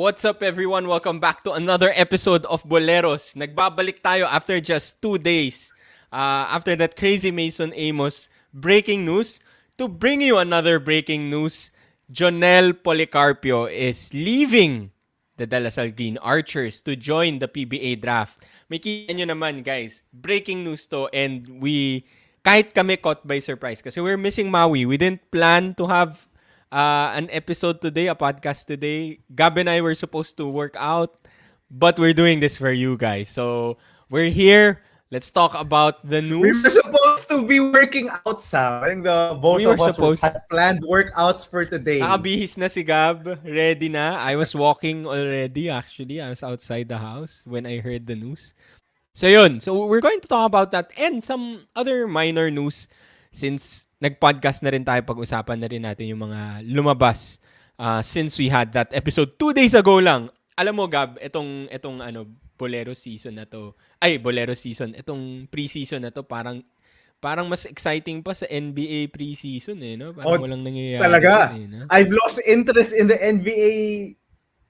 What's up everyone? Welcome back to another episode of Boleros. Nagbabalik tayo after just 2 days. After that crazy Mason Amos breaking news, to bring you another breaking news, Jonel Policarpio is leaving the De La Salle Green Archers to join the PBA draft. May kita nyo naman guys, breaking news to, and kahit kami caught by surprise kasi we're missing Maui. We didn't plan to have an episode today, a podcast today. Gab and I were supposed to work out, but we're doing this for you guys. So we're here. Let's talk about the We news. were supposed to be working out, Sam. I think the both We were of us supposed- had planned workouts for today. Nakabihis na si Gab. Ready na. I was walking already actually. I was outside the house when I heard the news. So yun. So we're going to talk about that and some other minor news since nag-podcast na rin tayo, pag-usapan na rin natin yung mga lumabas since we had that episode 2 days ago lang. Alam mo Gab, itong Bolero season na to. Bolero season. Itong pre-season na to parang mas exciting pa sa NBA pre-season no? Parang walang nangyayari. Talaga. No? I've lost interest in the NBA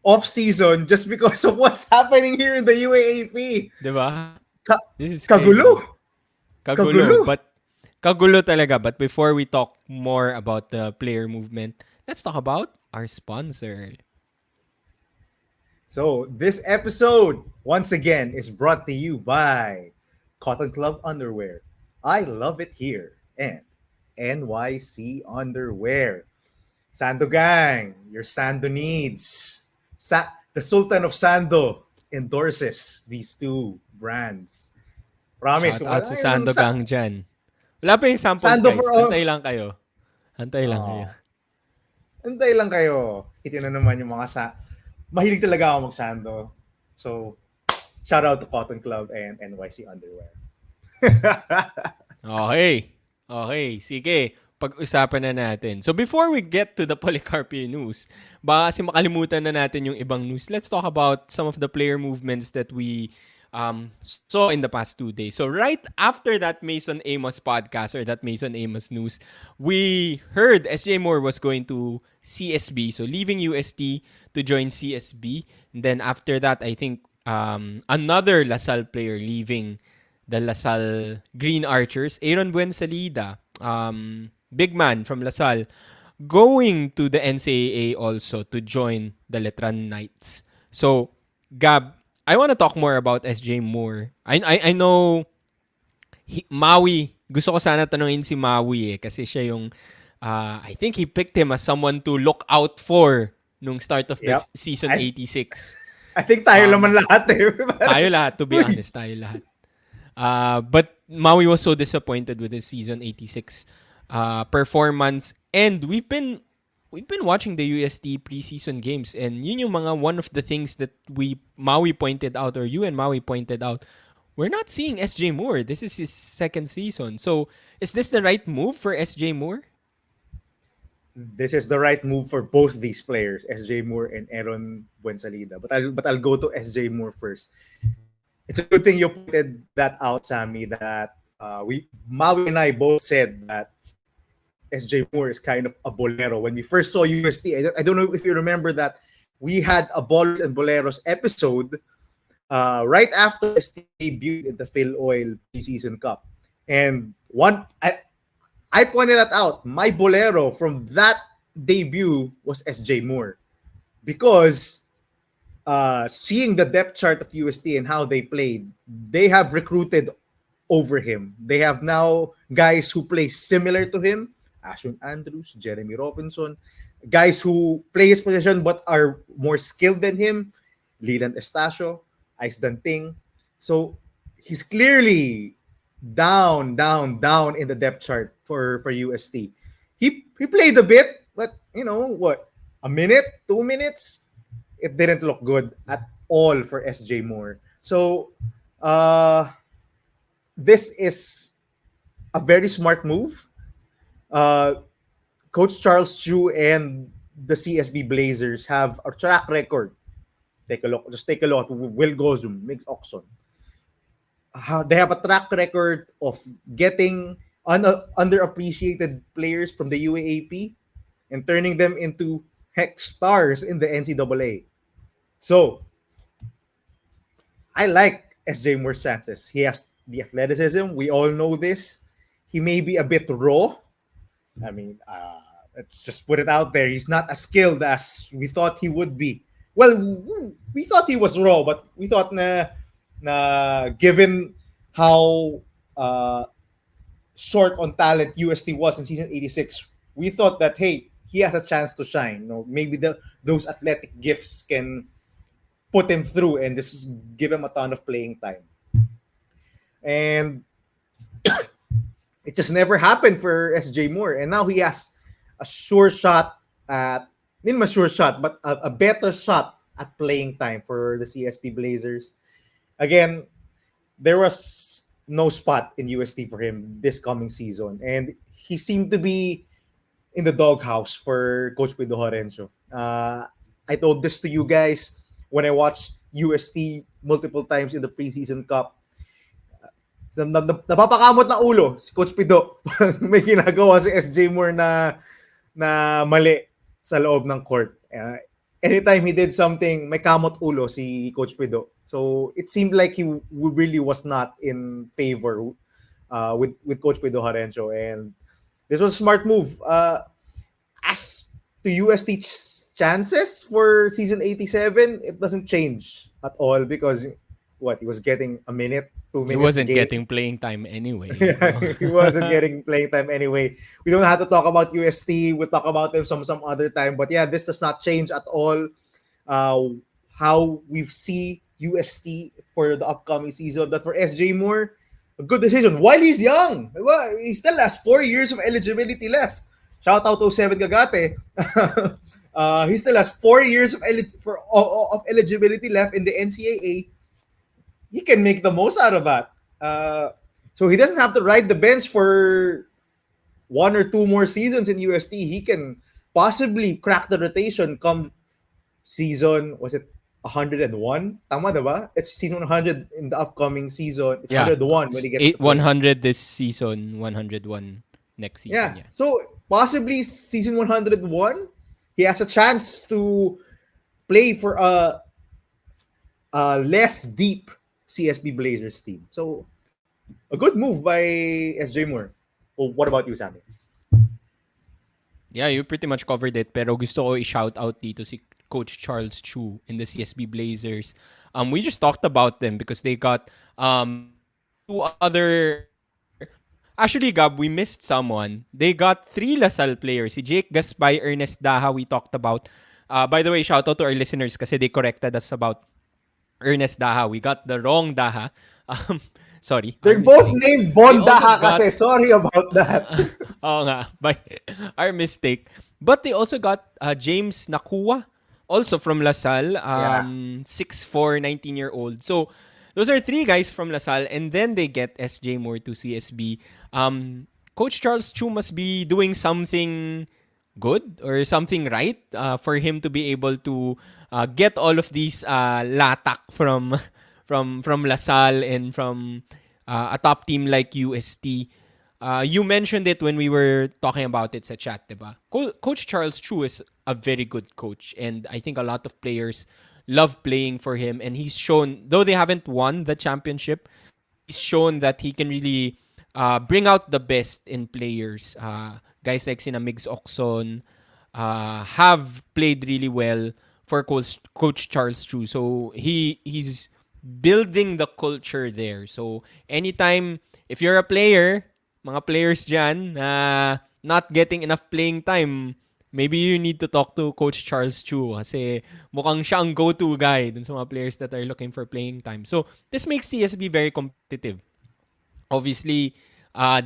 off-season just because of what's happening here in the UAAP. Diba? This is Kagulo. Kagulo. But kagulo talaga. But before we talk more about the player movement, let's talk about our sponsor. So this episode, once again, is brought to you by Cotton Club Underwear. I love it here. And NYC Underwear. Sando Gang, your Sando needs. The Sultan of Sando endorses these two brands. Promise. Shout out sa Sando Gang dyan. Wala pa yung samples Sando guys. for all. Antay lang kayo. Antay lang kayo. Kita na naman yung mga mahilig talaga ako mag-Sando. So, shout out to Cotton Club and NYC Underwear. Okay. Sige. Pag-usapan na natin. So before we get to the Policarpio news, baka kasi makalimutan na natin yung ibang news. Let's talk about some of the player movements that we saw in the past 2 days. So right after that Mason Amos podcast or that Mason Amos news, we heard SJ Moore was going to CSB. So leaving UST to join CSB. And then after that, I think another LaSalle player leaving the LaSalle Green Archers, Aaron Buensalida, big man from LaSalle, going to the NCAA also to join the Letran Knights. So, Gab, I want to talk more about SJ Moore. I know Maui. Gusto ko sana tanungin si Maui kasi siya yung I think he picked him as someone to look out for nung start of the season 86. I think tayo naman lahat Tayo lahat, to be honest, tayo lahat. But Maui was so disappointed with his season 86 performance, and we've been watching the UST preseason games, and yun yung mga one of the things that Maui pointed out, or you and Maui pointed out. We're not seeing SJ Moore. This is his second season. So, is this the right move for SJ Moore? This is the right move for both these players, SJ Moore and Aaron Buensalida. But I'll go to SJ Moore first. It's a good thing you pointed that out, Sammy, that Maui and I both said that SJ Moore is kind of a bolero. When we first saw UST, I don't know if you remember that we had a Ballers and Boleros episode right after ST debuted in the Phil Oil Preseason Cup. And I pointed that out. My bolero from that debut was SJ Moore. Because seeing the depth chart of UST and how they played, they have recruited over him. They have now guys who play similar to him. Ashwin Andrews, Jeremy Robinson, guys who play his position but are more skilled than him. Leland Estacio, Ice Danting. So he's clearly down in the depth chart for UST. He played a bit, but a minute, 2 minutes, it didn't look good at all for SJ Moore. So this is a very smart move. Coach Charles Chu and the CSB Blazers have a track record. Take a look at Will Gozum, Mix Oxon. They have a track record of getting underappreciated players from the UAAP and turning them into heck stars in the NCAA. So I like SJ Moore's chances. He has the athleticism. We all know this. He may be a bit raw. I mean, let's just put it out there. He's not as skilled as we thought he would be. Well, we thought he was raw, but we thought na given how short on talent UST was in season 86, we thought that hey, he has a chance to shine. Maybe those athletic gifts can put him through and just give him a ton of playing time. And it just never happened for SJ Moore. And now he has a sure shot at, not a sure shot, but a better shot at playing time for the CSP Blazers. Again, there was no spot in UST for him this coming season. And he seemed to be in the doghouse for Coach Pedro Horencio. I told this to you guys when I watched UST multiple times in the preseason cup. Napapakamot na ulo si Coach Pido may ginagawa si SJ Moore na mali sa loob ng court. Anytime he did something, may kamot ulo si Coach Pido. So it seemed like he really was not in favor with Coach Pido Horencio, and this was a smart move. As to UST chances for season 87, it doesn't change at all because he was getting a minute, 2 minutes. He wasn't game. getting playing time anyway. He wasn't getting playing time anyway. We don't have to talk about UST. We'll talk about them some other time. But yeah, this does not change at all how we see UST for the upcoming season. But for SJ Moore, a good decision. While he's young, he still has 4 years of eligibility left. Shout out to 7 Gagate. He still has 4 years of eligibility left in the NCAA. He can make the most out of that. So he doesn't have to ride the bench for 1 or 2 more seasons in UST. He can possibly crack the rotation come season, was it 101? Tama diba? It's season 100 in the upcoming season. It's 101 when he gets 100 this season, 101 next season. Yeah. So possibly season 101, he has a chance to play for a less deep CSB Blazers team. So, a good move by SJ Moore. Well, what about you, Sammy? Yeah, you pretty much covered it. Pero gusto ko i-shout out dito si Coach Charles Chu in the CSB Blazers. We just talked about them because they got 2 other... Actually, Gab, we missed someone. They got 3 LaSalle players. Si Jake Gaspay, Ernest Daha, we talked about. By the way, shout out to our listeners kasi they corrected us about Ernest Daha. We got the wrong Daha. Sorry. They're both named Bon Daha kasi. Sorry about that. Oo nga. By our mistake. But they also got James Nakua, also from LaSalle. 6'4", 19-year-old. So, those are 3 guys from LaSalle. And then they get SJ Moore to CSB. Coach Charles Chu must be doing something good or something right for him to be able to get all of these latak from LaSalle and from a top team like UST. You mentioned it when we were talking about it sa chat, diba? Coach Charles Chu is a very good coach, and I think a lot of players love playing for him, and he's shown, though they haven't won the championship, he's shown that he can really bring out the best in players. Guys like sina Migs Oxon have played really well for Coach Charles Chu. So he's building the culture there. So anytime, if you're a player, mga players dyan not getting enough playing time, maybe you need to talk to Coach Charles Chu kasi mukhang siya ang go-to guy dun sa mga players that are looking for playing time. So this makes CSB very competitive. Obviously,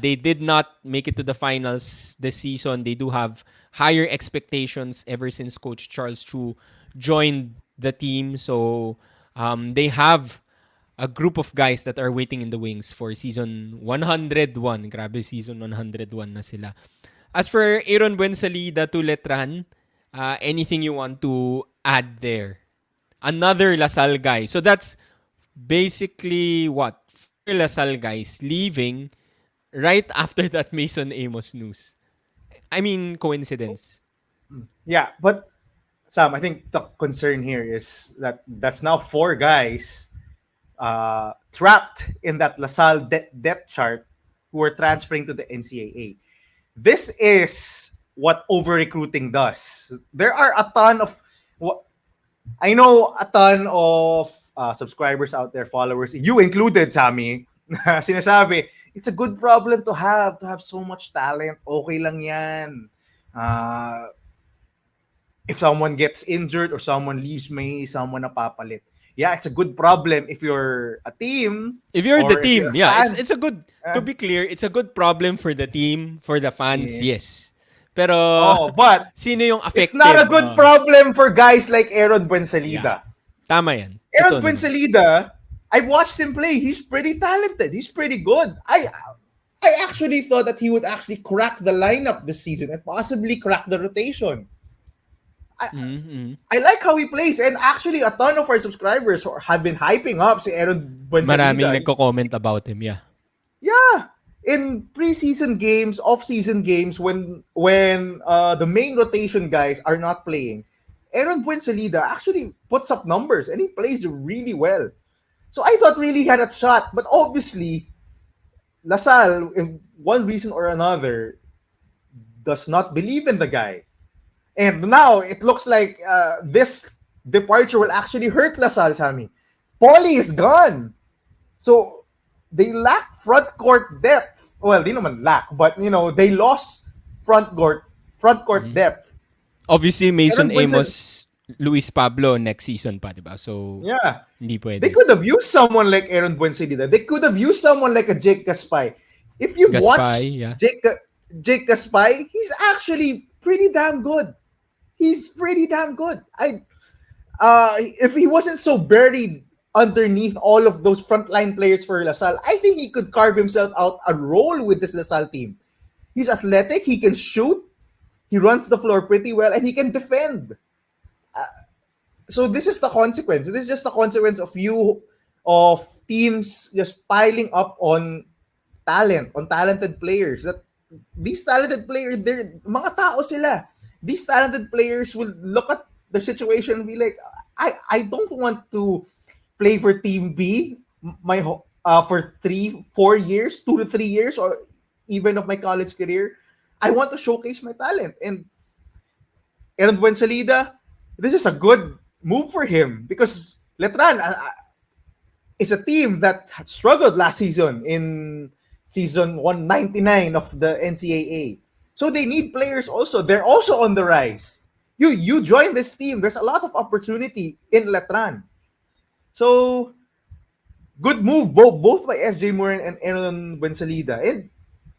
they did not make it to the finals this season. They do have higher expectations ever since Coach Charles Chu joined the team. So they have a group of guys that are waiting in the wings for season 101. Grabe, season 101 na sila. As for Aaron Buensalida to Letran, anything you want to add there? Another LaSalle guy. So that's basically what? 4 LaSalle guys leaving right after that Mason Amos news. I mean, coincidence. Yeah, but Sam, I think the concern here is that that's now 4 guys trapped in that LaSalle depth chart who are transferring to the NCAA. This is what over recruiting does. There are a ton of, I know a ton of subscribers out there, followers, you included, Sammy, sinasabi, it's a good problem to have so much talent. Okay lang yan. If someone gets injured or someone leaves, may someone napapalit. Yeah, it's a good problem if you're a team. If you're the or if team, you're a yeah, fan. it's a good, to be clear, it's a good problem for the team, for the fans, Yeah. yes. Pero, Oh, but sino yung affected? it's not a good problem for guys like Aaron Buensalida. Yeah. Tama yan. Aaron Totoo naman. Buensalida, I've watched him play. He's pretty talented. He's pretty good. I actually thought that he would actually crack the lineup this season and possibly crack the rotation. Mhm. I like how he plays, and actually a ton of our subscribers have been hyping up si Aaron Buensalida. Maraming nagko-comment about him, yeah. Yeah. In preseason games, off-season games, when the main rotation guys are not playing, Aaron Buensalida actually puts up numbers and he plays really well. So I thought really he had a shot, but obviously LaSalle, in one reason or another, does not believe in the guy. And now it looks like this departure will actually hurt LaSalle, Sammy. Paulie is gone. So they lack front court depth. Well, they naman lack, but they lost front court depth. Obviously, Mason Aaron Buensalida- Amos, Luis Pablo next season pa, diba? So, Yeah. hindi pwede. They could have used someone like Aaron Buensalida. They could have used someone like a Jake Gaspay. If you watch yeah. Jake Gaspay, he's actually pretty damn good. He's pretty damn good. If he wasn't so buried underneath all of those frontline players for LaSalle, I think he could carve himself out a role with this LaSalle team. He's athletic, he can shoot, he runs the floor pretty well, and he can defend. So this is the consequence. This is just the consequence of teams just piling up on talented players. That these talented players, they're mga tao sila. These talented players will look at the situation and be like, I don't want to play for Team B for 3-4 years, 2 to 3 years, or even of my college career. I want to showcase my talent. And Aaron Buensalida, this is a good move for him because Letran is a team that had struggled last season in season 199 of the NCAA. So they need players also. They're also on the rise. You join this team. There's a lot of opportunity in Letran. So good move both by SJ Moore and Aaron Buensalida. And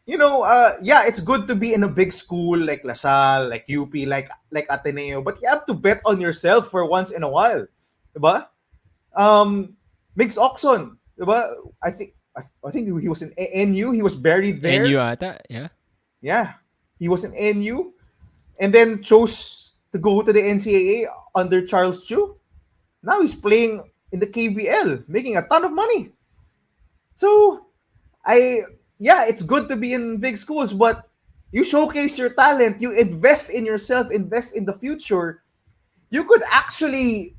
it's good to be in a big school like LaSalle, like UP, like Ateneo, but you have to bet on yourself for once in a while. Diba? Migs Oxon, diba? I think he was in NU. He was buried there. NU ata, yeah. Yeah. He was in NU and then chose to go to the NCAA under Charles Chu. Now he's playing in the KBL, making a ton of money. So, it's good to be in big schools, but you showcase your talent, you invest in yourself, invest in the future. You could actually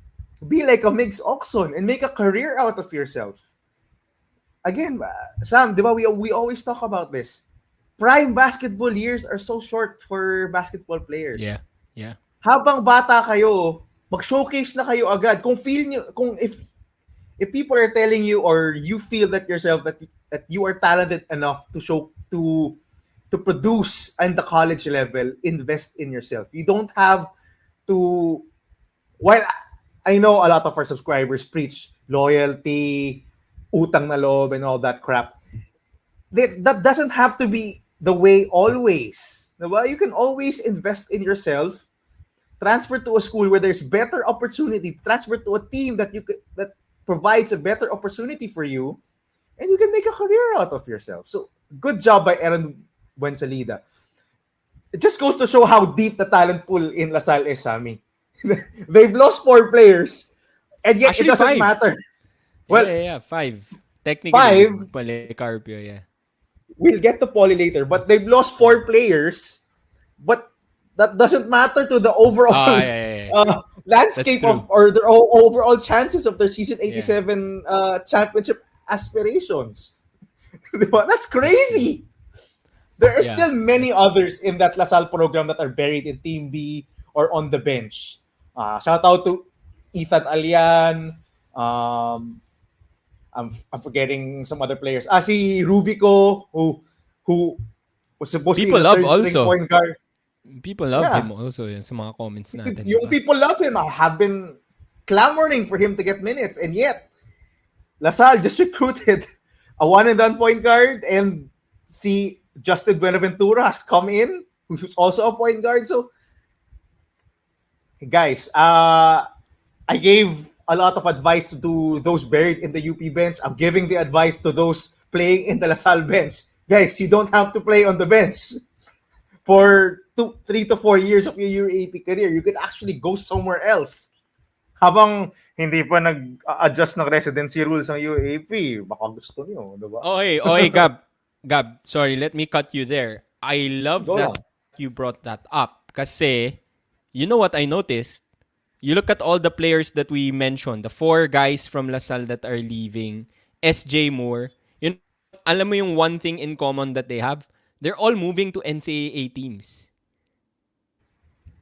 be like a Migs Oxon and make a career out of yourself. Again, Sam, di ba, we always talk about this. Prime basketball years are so short for basketball players. Yeah. Yeah. Habang bata kayo, mag-showcase na kayo agad. Kung if people are telling you or you feel that yourself that you are talented enough to produce in the college level, invest in yourself. You don't have to. While I know a lot of our subscribers preach loyalty, utang na loob, and all that crap, that doesn't have to be the way always. Diba? You can always invest in yourself, transfer to a school where there's better opportunity, transfer to a team that provides a better opportunity for you, and you can make a career out of yourself. So, good job by Aaron Buensalida. It just goes to show how deep the talent pool in LaSalle is, Sammy. They've lost 4 players, and yet Actually, it doesn't 5. matter. Well, yeah, 5. Technically, 5. Policarpio, yeah. We'll get to Poly later, but they've lost 4 players, but that doesn't matter to the overall yeah. That's landscape true. or their overall chances of their season Yeah. 87 championship aspirations. Diba? That's That's true. crazy. There are Yeah. still many That's true. others in that LaSalle program that are buried in Team B or on the bench. Shout out to Ethan Alian. Um, I'm forgetting some other players. Si Rubico, who was supposedly People the love third string also. point guard. People love Yeah, him also yun sa mga comments natin, di yung ba? people love him. Have been clamoring for him to get minutes, and yet LaSalle just recruited a one and done point guard, and see Justin Buenaventura has come in, who's also a point guard. So, guys, I gave a lot of advice to those buried in the UP bench. I'm giving the advice to those playing in the LaSalle bench. Guys, you don't have to play on the bench for 3 to 4 years of your UAP career. You can actually go somewhere else. Habang hindi pa nag-adjust ng residency rules ng UAP, baka gusto niyo, diba? Okay, okay, Gab. Gab, sorry, let me cut you there. I love Go that lang. you brought that up kasi you know what I noticed? You look at all the players that we mentioned, the 4 guys from LaSalle that are leaving, SJ Moore, yun, alam mo yung one thing in common that they have? They're all moving to NCAA teams.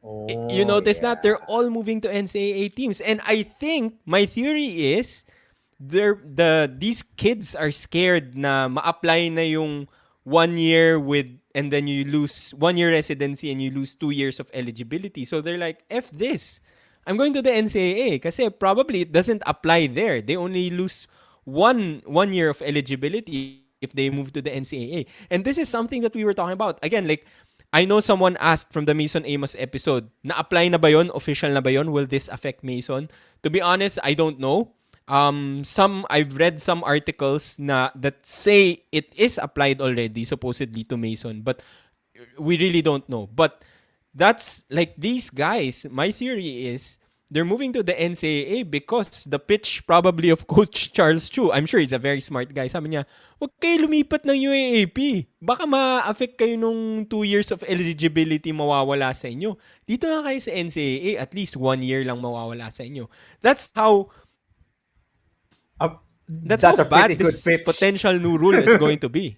You Oh, notice that? They're yeah. all moving to NCAA teams. And I think, my theory is, these kids are scared na ma-apply na yung 1 year with, and then you lose 1 year residency and you lose 2 years of eligibility. So they're like, F this. I'm going to the NCAA kasi probably it doesn't apply there. They only lose one year of eligibility if they move to the NCAA. And this is something that we were talking about. Again, like, I know someone asked from the Mason Amos episode, na-apply na ba yun? Official na ba yun? Will this affect Mason? To be honest, I don't know. I've read some articles that say it is applied already, supposedly, to Mason, but we really don't know. But that's like these guys. My theory is they're moving to the NCAA because the pitch probably of Coach Charles Chu. I'm sure he's a very smart guy. Sabi niya, huwag kayo lumipat ng UAAP. Baka ma-affect kayo nung 2 years of eligibility mawawala sa inyo. Dito na kayo sa NCAA, at least 1 year lang mawawala sa inyo. That's how That's a bad pretty good this pitch. potential new rule is going to be.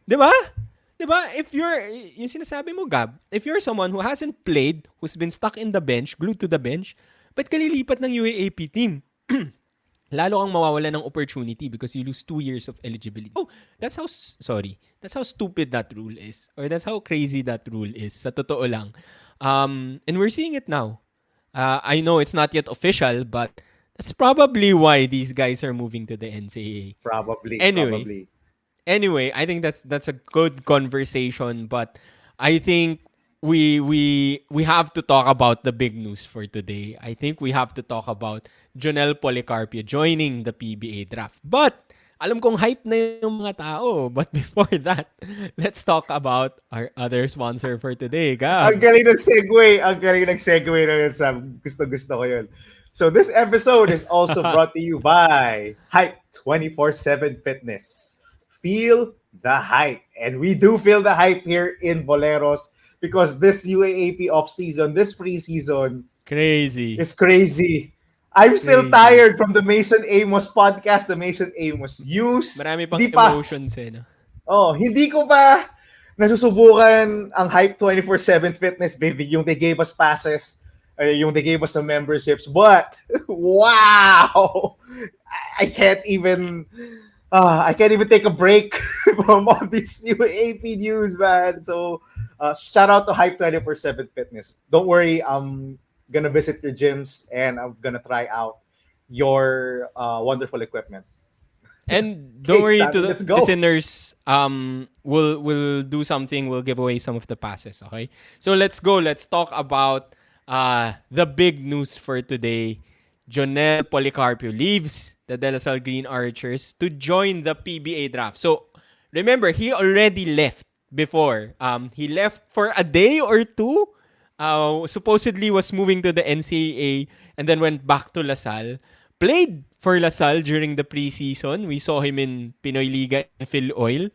Diba? Diba? If you're, yung sinasabi mo, Gab, if you're someone who hasn't played, who's been stuck in the bench, glued to the bench, ba't ka lilipat ng UAAP team? Lalo kang mawawala ng opportunity because you lose 2 years of eligibility. Oh, that's how stupid that rule is. Or that's how crazy that rule is. Sa totoo lang. And we're seeing it now. I know it's not yet official, but that's probably why these guys are moving to the NCAA. Probably. Anyway, I think that's a good conversation, but I think we have to talk about the big news for today. I think we have to talk about Jonel Policarpio joining the PBA draft. But alam kong hype na yung mga tao. But before that, let's talk about our other sponsor for today, Gab. Ang galing ng segue. Na yun, Sam. Gusto ko yun. So this episode is also brought to you by Hype 24/7 Fitness. Feel the hype. And we do feel the hype here in Boleros because this UAAP off-season, this preseason Crazy. is crazy. I'm still Crazy. tired from the Mason Amos podcast, the Mason Amos news. Marami pang Hindi pa- emotions no? hindi ko pa nasusubukan ang Hype 24/7 Fitness, baby. Yung they gave us passes, yung they gave us some memberships. But, wow! I can't even take a break from all this UAP news, man. So, shout out to Hype 24/7 Fitness. Don't worry, I'm gonna visit your gyms and I'm gonna try out your wonderful equipment. And don't worry, Sammy, to the let's go. listeners, we'll do something. We'll give away some of the passes, okay? So let's go. Let's talk about the big news for today. Jonel Policarpio leaves the De La Salle Green Archers to join the PBA draft. So remember, he already left before. He left for a day or two. Supposedly was moving to the NCAA and then went back to La Salle. Played for La Salle during the preseason. We saw him in Pinoy Liga and Phil Oil.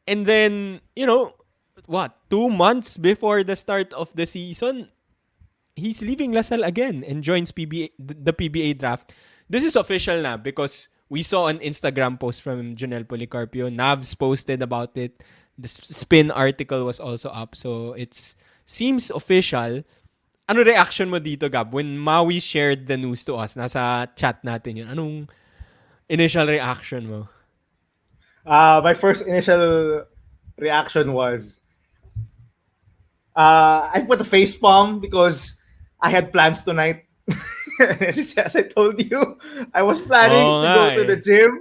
And then, 2 months before the start of the season, he's leaving LaSalle again and joins the PBA draft. This is official na because we saw an Instagram post from Jonel Policarpio. Navs posted about it. The spin article was also up. So it's seems official. Ano reaction mo dito, Gab? When Maui shared the news to us, nasa chat natin yun. Anong initial reaction mo? My first initial reaction was I put a face palm because I had plans tonight. As I told you, I was planning to go to the gym.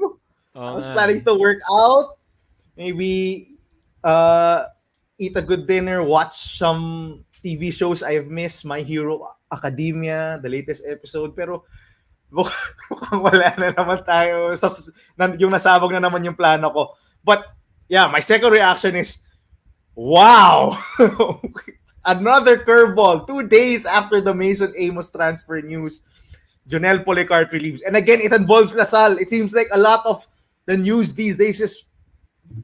I was planning to work out, maybe eat a good dinner, watch some TV shows I've missed, My Hero Academia, the latest episode. Pero mukhang wala na naman tayo. So, yung nasabog na naman yung plano ko. But yeah, my second reaction is, wow! Another curveball. 2 days after the Mason Amos transfer news, Jonel Policarpio leaves. And again, it involves LaSalle. It seems like a lot of the news these days is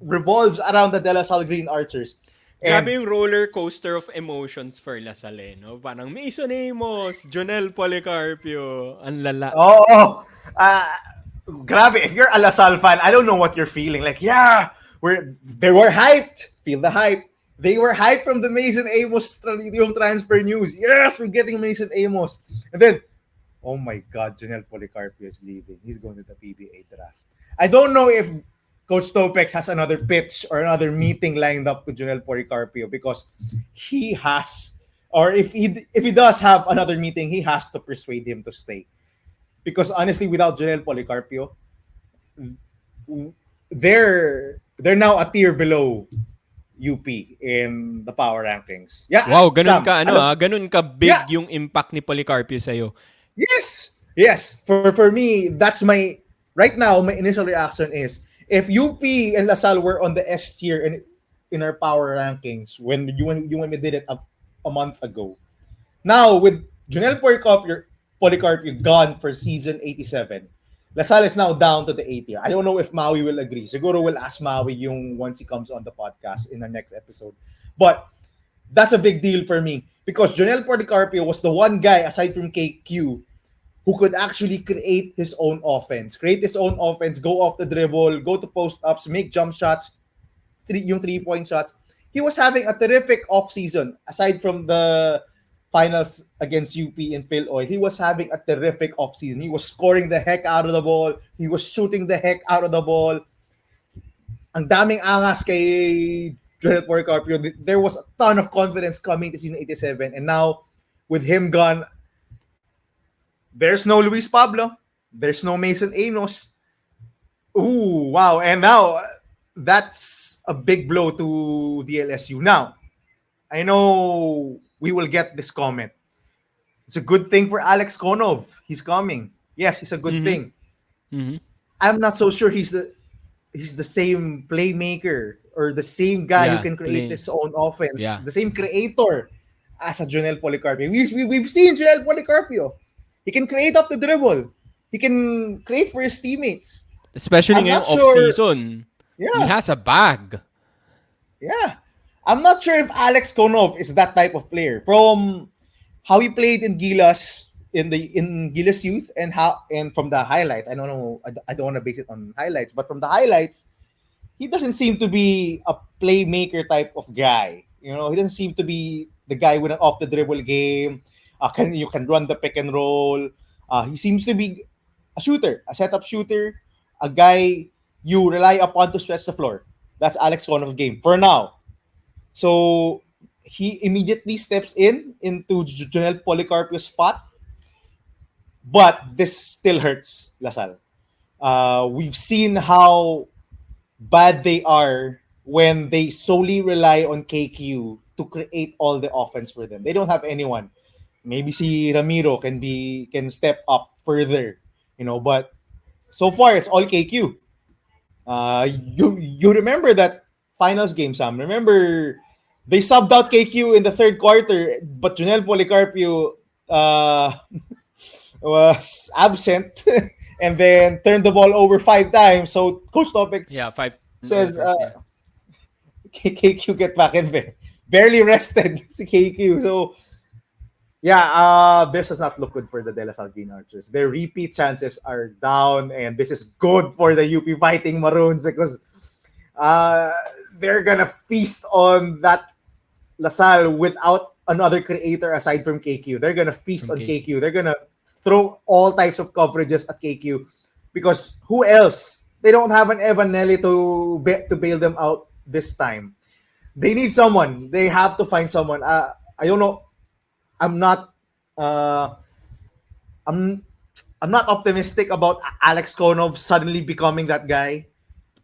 revolves around the De La Salle Green Archers. And grabe yung roller coaster of emotions for LaSalle, no? Parang Mason Amos, Jonel Policarpio, ang lala. oh, grabe. If you're a LaSalle fan, I don't know what you're feeling. Like, yeah, they were hyped. Feel the hype. They were hyped from the Mason Amos yung transfer news. Yes, we're getting Mason Amos. And then, oh my God, Jonel Policarpio is leaving. He's going to the PBA draft. I don't know if Coach Topex has another pitch or another meeting lined up with Jonel Policarpio because he has, or if he does have another meeting, he has to persuade him to stay. Because honestly, without Jonel Policarpio, they're now a tier below UP in the power rankings. Yeah. Wow, ganun Sam, ka ganun ka big Yeah. yung impact ni Policarpio sa'yo. Yes. For me, that's my right now. My initial reaction is if UP and LaSalle were on the S tier in our power rankings when we did it a month ago. Now with Jonel Policarpio gone for season 87, LaSalle is now down to the 8 tier. I don't know if Maui will agree. Siguro we'll ask Maui yung once he comes on the podcast in the next episode. But that's a big deal for me because Jonel Policarpio was the one guy aside from KQ who could actually create his own offense. Go off the dribble, go to post-ups, make jump shots, yung three-point shots. He was having a terrific off-season. Aside from the finals against UP in Phil Oil, he was having a terrific off-season. He was scoring the heck out of the ball. He was shooting the heck out of the ball. Ang daming angas kay Jonel Policarpio. There was a ton of confidence coming to season 87. And now, with him gone, there's no Luis Pablo. There's no Mason Amos. Ooh, wow. And now, that's a big blow to DLSU. Now, I know we will get this comment. It's a good thing for Alex Konov. He's coming. Yes, it's a good thing. Mm-hmm. I'm not so sure he's the same playmaker or the same guy who can create his own offense. Yeah. The same creator as a Jonel Policarpio. We've seen Jonel Policarpio. He can create up the dribble. He can create for his teammates. Especially ngayong off-season. Yeah. He has a bag. Yeah. I'm not sure if Alex Konov is that type of player. From how he played in Gilas, in Gilas Youth, and from the highlights. I don't know. I don't want to base it on highlights, but from the highlights, he doesn't seem to be a playmaker type of guy. You know, he doesn't seem to be the guy with an off the dribble game. You can run the pick and roll. He seems to be a shooter, a setup shooter, a guy you rely upon to stretch the floor. That's Alex Konov's game for now. So he immediately steps into Jonel Policarpio's spot. But this still hurts LaSalle. We've seen how bad they are when they solely rely on KQ to create all the offense for them. They don't have anyone. Maybe si Ramiro can step up further, but so far it's all KQ. You remember that finals game, Sam? Remember they subbed out KQ in the third quarter, but Jonel Policarpio was absent and then turned the ball over 5 times. So Coach Topics 5 says KQ get back in there. Barely rested si KQ. So This does not look good for the De La Salle Green Archers. Their repeat chances are down, and this is good for the UP Fighting Maroons because uh, they're gonna feast on that LaSalle without another creator aside from KQ. They're gonna feast From on KQ. KQ. They're gonna throw all types of coverages at KQ because who else? They don't have an Evanelli to bail them out this time. They need someone. They have to find someone. I don't know. I'm not. Uh, I'm. I'm not optimistic about Alex Konov suddenly becoming that guy.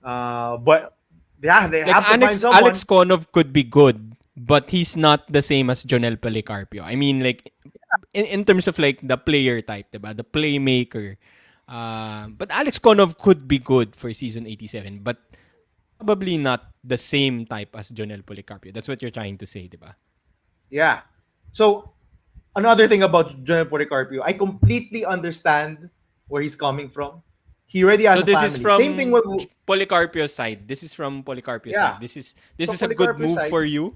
But yeah, they Like have to find someone. Alex Konov could be good, but he's not the same as Jonel Policarpio. I mean, like in terms of like the player type, diba? The playmaker. But Alex Konov could be good for season 87, but probably not the same type as Jonel Policarpio. That's what you're trying to say, diba? Yeah. So another thing about Jonel Policarpio, I completely understand where he's coming from. He already has So a this family. is from Same thing with Policarpio's side. This is from Policarpio's Yeah. side. This From is a good Policarpio's move side. for you.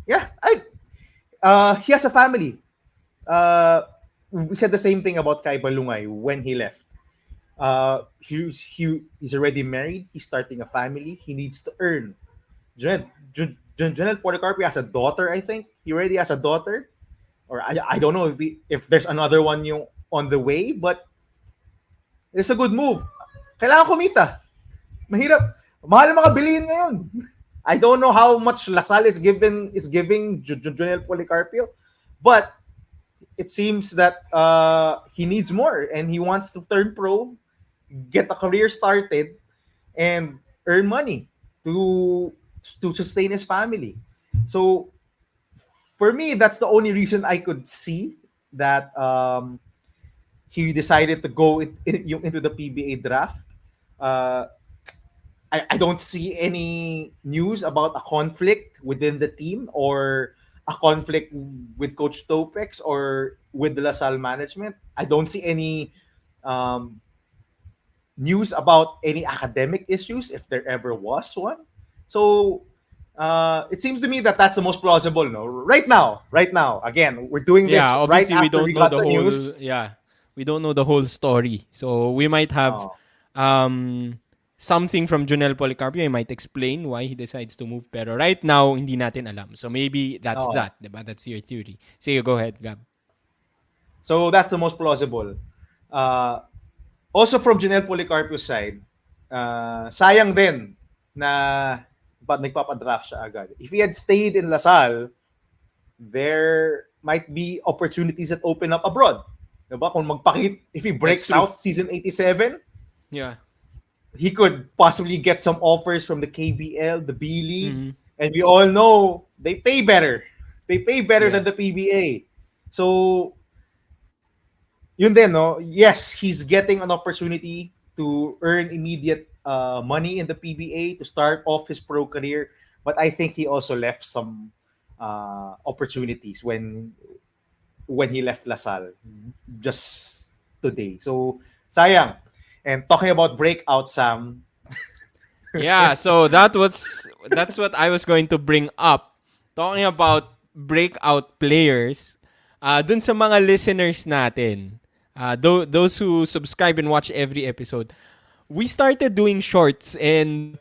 Yeah. He has a family. We said the same thing about Kai Balungay when he left. He's already married. He's starting a family. He needs to earn. Janelle Policarpio has a daughter. I think he already has a daughter, or I don't know if there's another one yung on the way, but it's a good move. Kailangan kumita. Mahirap. Mahal ang mga bilihin ngayon. I don't know how much LaSalle is giving Janelle Policarpio, but it seems that he needs more and he wants to turn pro, get a career started, and earn money to sustain his family. So for me, that's the only reason I could see that he decided to go into the PBA draft. Uh, I don't see any news about a conflict within the team or a conflict with Coach Topex or with the LaSalle management. I don't see any um, news about any academic issues if there ever was one. So it seems to me that that's the most plausible. No, right now. Again, we're doing this Yeah, right obviously we after don't we know got the the whole news. we don't know the whole story. So we might have Oh. something from Junel Policarpio. He might explain why he decides to move. Pero right now, hindi natin alam. So maybe that's Oh. that. Diba? That's your theory. Sige, go ahead, Gab. So that's the most plausible. Also from Janelle Policarpio's side, sayang din na nagpapadraft siya agad. If he had stayed in LaSalle, there might be opportunities that open up abroad. Diba? Kung if he breaks That's true. out season 87, Yeah. he could possibly get some offers from the KBL, the B League, Mhm. and we all know they pay better. They pay better Yeah. than the PBA. So, yun din, no? Yes, he's getting an opportunity to earn immediate money in the PBA to start off his pro career, but I think he also left some opportunities when he left LaSalle just today. So, sayang. And talking about breakout, Sam, Yeah, so that's what I was going to bring up. Talking about breakout players, dun sa mga listeners natin, those who subscribe and watch every episode, we started doing shorts and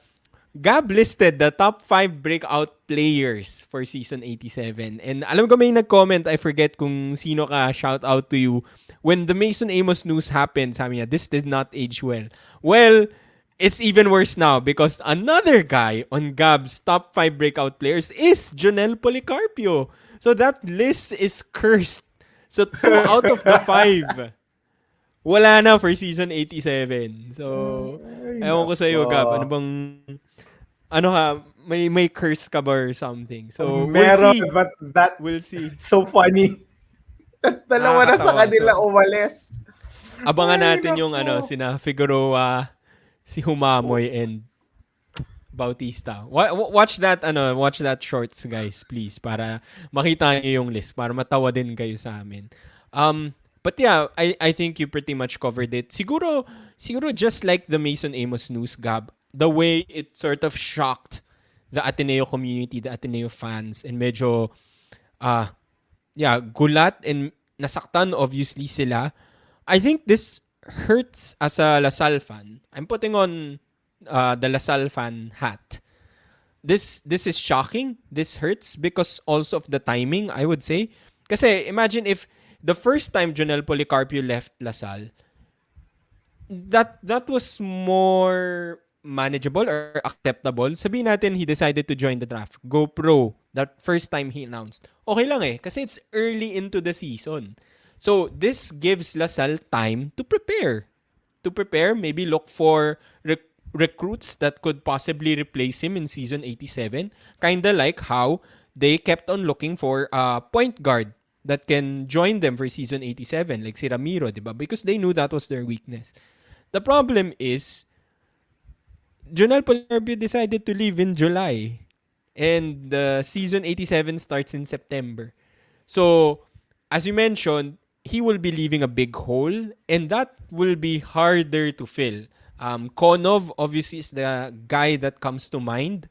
Gab listed the top 5 breakout players for season 87. And alam ko may nag-comment, I forget kung sino ka, shout out to you. When the Mason Amos news happened, sabi niya, this did not age well. Well, it's even worse now because another guy on Gab's top 5 breakout players is Jonel Policarpio. So that list is cursed. So 2 out of the 5 wala na for season 87. So, ewan ko sa iyo, Gab. Ano ka, may curse ka ba or something? So, meron, we'll see. but that We'll see. it's so funny. Dalawa na sa Nakakatawa. kanila umalis. Abangan Ay, natin yung nako. sina Figueroa, si Humamoy, and Bautista. Watch that shorts, guys, please, para makita niyo yung list, para matawa din kayo sa amin. But yeah, I think you pretty much covered it. Siguro just like the Mason Amos news, Gab, the way it sort of shocked the Ateneo community, the Ateneo fans, and medyo gulat and nasaktan obviously sila. I think this hurts as a Lasal fan. I'm putting on the Lasal fan hat. This is shocking. This hurts because also of the timing, I would say. Kasi imagine if the first time Jonel Policarpio left Lasal, that was more manageable or acceptable. Sabihin natin he decided to join the draft. Go pro. That first time he announced. Okay lang eh. Kasi it's early into the season. So this gives Lasal time to prepare. To prepare, maybe look for recruits that could possibly replace him in season 87. Kinda like how they kept on looking for a point guard that can join them for season 87, like si Ramiro, diba? Because they knew that was their weakness. The problem is, Jonel Policarpio decided to leave in July. And the season 87 starts in September. So, as you mentioned, he will be leaving a big hole, and that will be harder to fill. Konov obviously is the guy that comes to mind.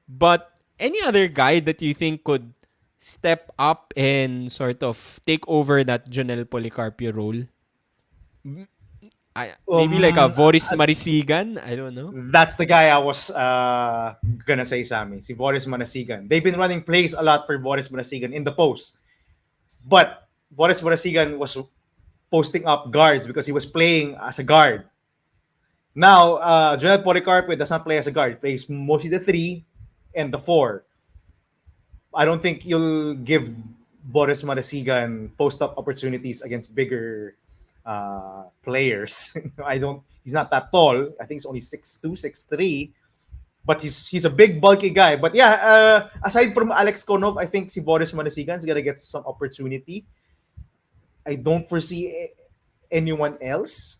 But any other guy that you think could step up and sort of take over that Jonel Policarpio role? Maybe like a Boris Marisigan? I don't know. That's the guy I was gonna say, Sammy. Si Boris Manasigan. They've been running plays a lot for Boris Manasigan in the post. But Boris Manasigan was posting up guards because he was playing as a guard. Now, Jonel Policarpio does not play as a guard. He plays mostly the 3 and the 4. I don't think you'll give Boris Manasigan post-up opportunities against bigger players. He's not that tall. I think he's only 6'2", 6'3", but he's a big bulky guy. But yeah, aside from Alex Konov, I think si Boris Manasigan is gonna get some opportunity. I don't foresee anyone else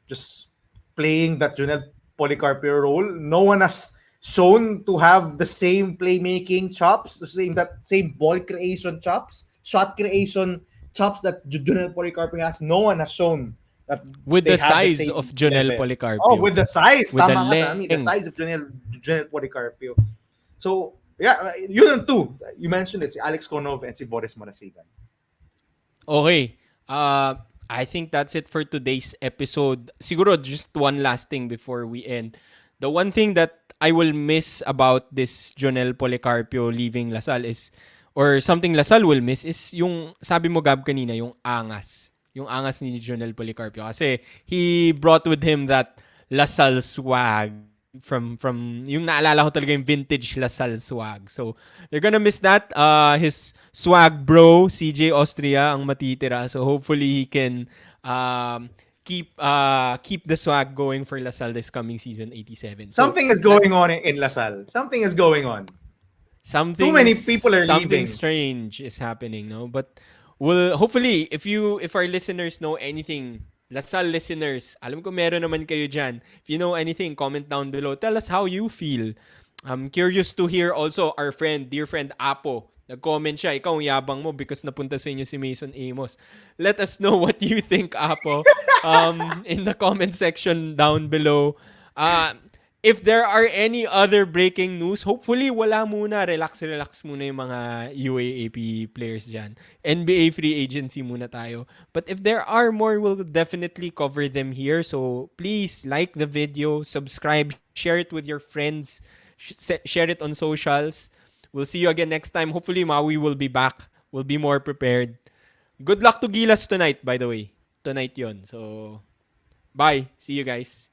just playing that Jonel Policarpio role. No one has shown to have the same playmaking chops, that same ball creation chops, shot creation chops that Jonel Policarpio has. No one has shown that with they the have size same of Jonel level. Policarpio. Oh, with the size. With Tama the ka, Sammy. The length. size of Jonel Policarpio. So, yeah, yun two. You mentioned it, si Alex Konov and si Boris Manasigan. Okay. I think that's it for today's episode. Siguro just one last thing before we end. The one thing that I will miss about this Jonel Policarpio leaving Lasal is, or something Lasal will miss, is yung, sabi mo Gab kanina, yung angas. Yung angas ni Jonel Policarpio. Kasi he brought with him that Lasal swag from yung naalala ko talaga yung vintage Lasal swag. So, they're gonna miss that. His swag bro, CJ Austria, ang matitira. So, hopefully he can keep the swag going for Lasal this coming season 87. Something is going on in Lasal. Something is going on. Something, too many people are something leaving. strange is happening, no? But well, hopefully, if our listeners know anything, Lasal listeners, alam ko meron naman kayo dyan. If you know anything, comment down below. Tell us how you feel. I'm curious to hear also our dear friend Apo. Nag-comment siya, ikaw ang yabang mo because napunta sa inyo si Mason Amos. Let us know what you think, Apo, in the comment section down below. If there are any other breaking news, hopefully wala muna. Relax muna yung mga UAAP players dyan. NBA free agency muna tayo. But if there are more, we'll definitely cover them here. So please like the video, subscribe, share it with your friends, share it on socials. We'll see you again next time. Hopefully Maui will be back. We'll be more prepared. Good luck to Gilas tonight, by the way. Tonight yon. So, bye. See you guys.